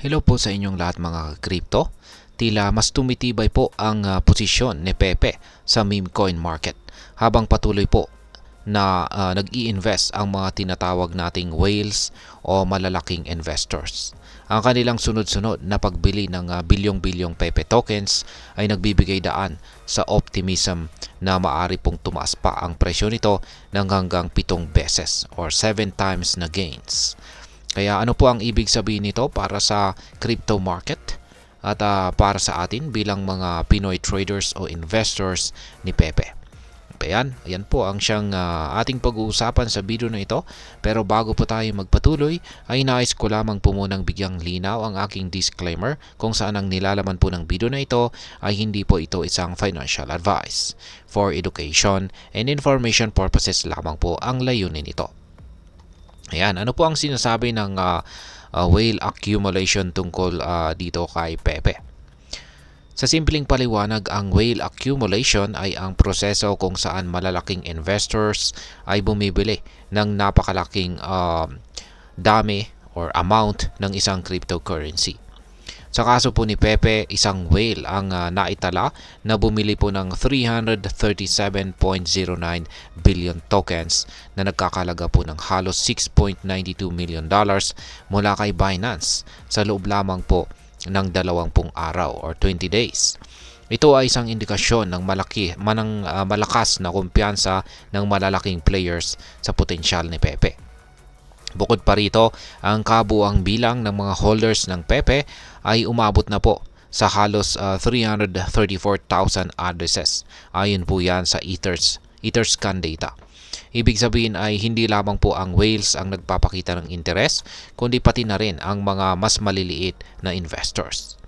Hello po sa inyong lahat mga crypto. Tila mas tumitibay po ang posisyon ni Pepe sa meme coin market habang patuloy po na nag-i-invest ang mga tinatawag nating whales o malalaking investors. Ang kanilang sunod-sunod na pagbili ng bilyong-bilyong Pepe tokens ay nagbibigay daan sa optimism na maaari pong tumaas pa ang presyo nito ng hanggang 7 beses or 7 times na gains. Kaya ano po ang ibig sabihin nito para sa crypto market at para sa atin bilang mga Pinoy traders o investors ni Pepe? Ayan po ang siyang ating pag-uusapan sa video na ito. Pero bago po tayo magpatuloy, ay nais ko lamang po munang bigyang linaw ang aking disclaimer kung saan ang nilalaman po ng video na ito ay hindi po ito isang financial advice. For education and information purposes lamang po ang layunin nito. Ayan, ano po ang sinasabi ng whale accumulation tungkol dito kay Pepe? Sa simpleng paliwanag, ang whale accumulation ay ang proseso kung saan malalaking investors ay bumibili ng napakalaking dami or amount ng isang cryptocurrency. Sa kaso po ni Pepe, isang whale ang naitala na bumili po ng 337.09 billion tokens na nagkakalaga po ng halos $6.92 million mula kay Binance sa loob lamang po ng 20 araw or 20 days. Ito ay isang indikasyon ng malakas na kumpiyansa ng malalaking players sa potensyal ni Pepe. Bukod pa rito, ang kabuang bilang ng mga holders ng Pepe ay umabot na po sa halos 334,000 addresses. Ayon po yan sa Etherscan data. Ibig sabihin ay hindi lamang po ang whales ang nagpapakita ng interes, kundi pati na rin ang mga mas maliliit na investors.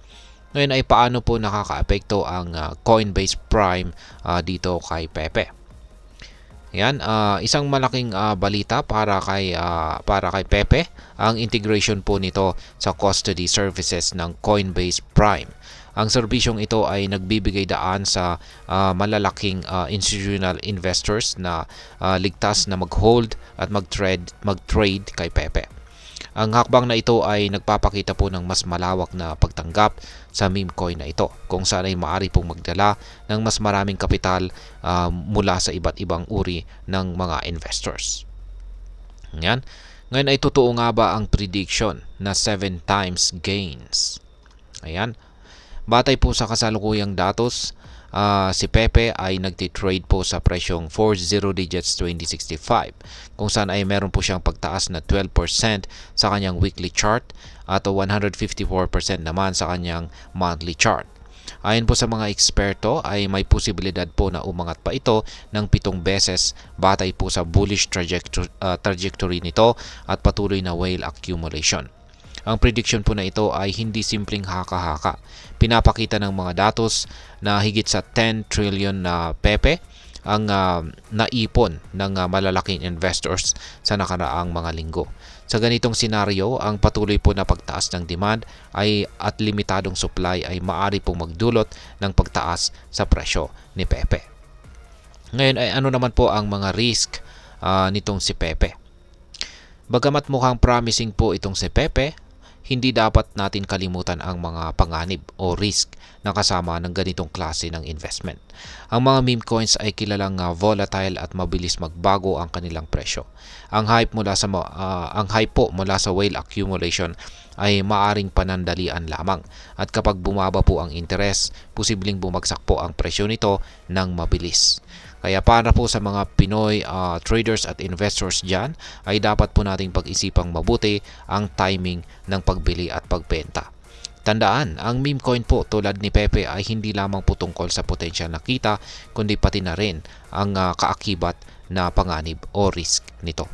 Ngayon ay paano po nakakaapekto ang Coinbase Prime dito kay Pepe? Yan, isang malaking balita para kay Pepe ang integration po nito sa custody services ng Coinbase Prime. Ang serbisyong ito ay nagbibigay daan sa malalaking institutional investors na ligtas na mag-hold at mag-trade kay Pepe. Ang hakbang na ito ay nagpapakita po ng mas malawak na pagtanggap sa meme coin na ito, kung saan ay maaari pong magdala ng mas maraming kapital mula sa iba't ibang uri ng mga investors. Yan. Ngayon ay totoo nga ba ang prediction na 7 times gains? Ayan. Batay po sa kasalukuyang datos, si Pepe ay nagtitrade po sa presyong 40 digits 2065, kung saan ay meron po siyang pagtaas na 12% sa kanyang weekly chart at 154% naman sa kanyang monthly chart. Ayon po sa mga eksperto ay may posibilidad po na umangat pa ito ng 7 beses batay po sa bullish trajectory nito at patuloy na whale accumulation. Ang prediction po na ito ay hindi simpleng haka-haka. Pinapakita ng mga datos na higit sa 10 trillion na Pepe ang naipon ng malalaking investors sa nakaraang mga linggo. Sa ganitong senaryo, ang patuloy po na pagtaas ng demand at limitadong supply ay maaari pong magdulot ng pagtaas sa presyo ni Pepe. Ngayon ay ano naman po ang mga risk nitong si Pepe? Bagamat mukhang promising po itong si Pepe, hindi dapat natin kalimutan ang mga panganib o risk na kasama ng ganitong klase ng investment. Ang mga meme coins ay kilalang volatile at mabilis magbago ang kanilang presyo. Ang hype po mula sa whale accumulation ay maaring panandalian lamang, at kapag bumaba po ang interes, posibleng bumagsak po ang presyo nito ng mabilis. Kaya para po sa mga Pinoy traders at investors dyan, ay dapat po nating pag-isipang mabuti ang timing ng pagbili at pagbenta. Tandaan, ang meme coin po tulad ni Pepe ay hindi lamang po tungkol sa potensyal na kita, kundi pati na rin ang kaakibat na panganib o risk nito.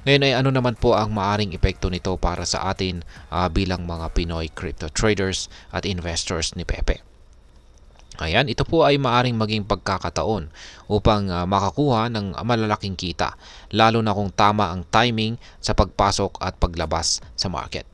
Ngayon ay ano naman po ang maaring epekto nito para sa atin bilang mga Pinoy crypto traders at investors ni Pepe? Ayan, ito po ay maaring maging pagkakataon upang makakuha ng malalaking kita, lalo na kung tama ang timing sa pagpasok at paglabas sa market.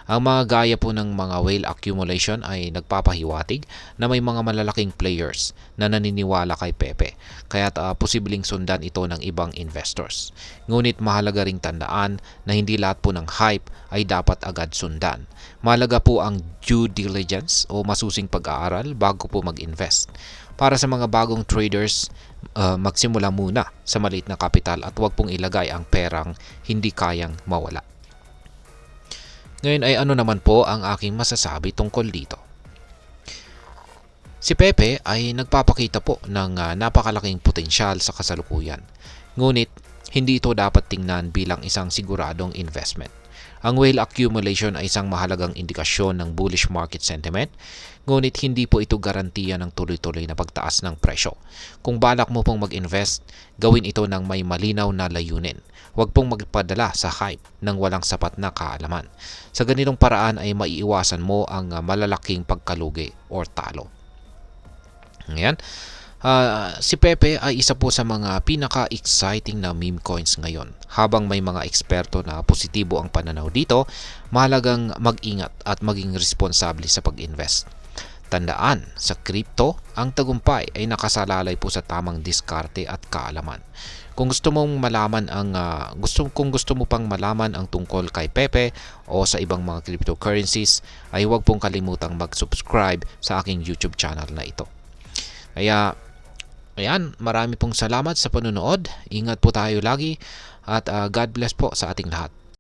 Ang mga gaya po ng mga whale accumulation ay nagpapahiwatig na may mga malalaking players na naniniwala kay Pepe, kaya't posibleng sundan ito ng ibang investors. Ngunit mahalaga ring tandaan na hindi lahat po ng hype ay dapat agad sundan. Mahalaga po ang due diligence o masusing pag-aaral bago po mag-invest. Para sa mga bagong traders, magsimula muna sa maliit na kapital at huwag pong ilagay ang perang hindi kayang mawala. Ngayon ay ano naman po ang aking masasabi tungkol dito. Si Pepe ay nagpapakita po ng napakalaking potensyal sa kasalukuyan. Ngunit hindi ito dapat tingnan bilang isang siguradong investment. Ang whale accumulation ay isang mahalagang indikasyon ng bullish market sentiment, ngunit hindi po ito garantiya ng tuloy-tuloy na pagtaas ng presyo. Kung balak mo pong mag-invest, gawin ito ng may malinaw na layunin. Huwag pong magpadala sa hype ng walang sapat na kaalaman. Sa ganitong paraan ay maiiwasan mo ang malalaking pagkalugi o talo. Ngayon, si Pepe ay isa po sa mga pinaka-exciting na meme coins ngayon. Habang may mga eksperto na positibo ang pananaw dito, mahalagang mag-ingat at maging responsable sa pag-invest. Tandaan, sa crypto, ang tagumpay ay nakasalalay po sa tamang diskarte at kaalaman. Kung gusto mong malaman kung gusto mo pang malaman ang tungkol kay Pepe o sa ibang mga cryptocurrencies, ay huwag pong kalimutang mag-subscribe sa aking YouTube channel na ito. Kaya ayan, marami pong salamat sa panonood. Ingat po tayo lagi at God bless po sa ating lahat.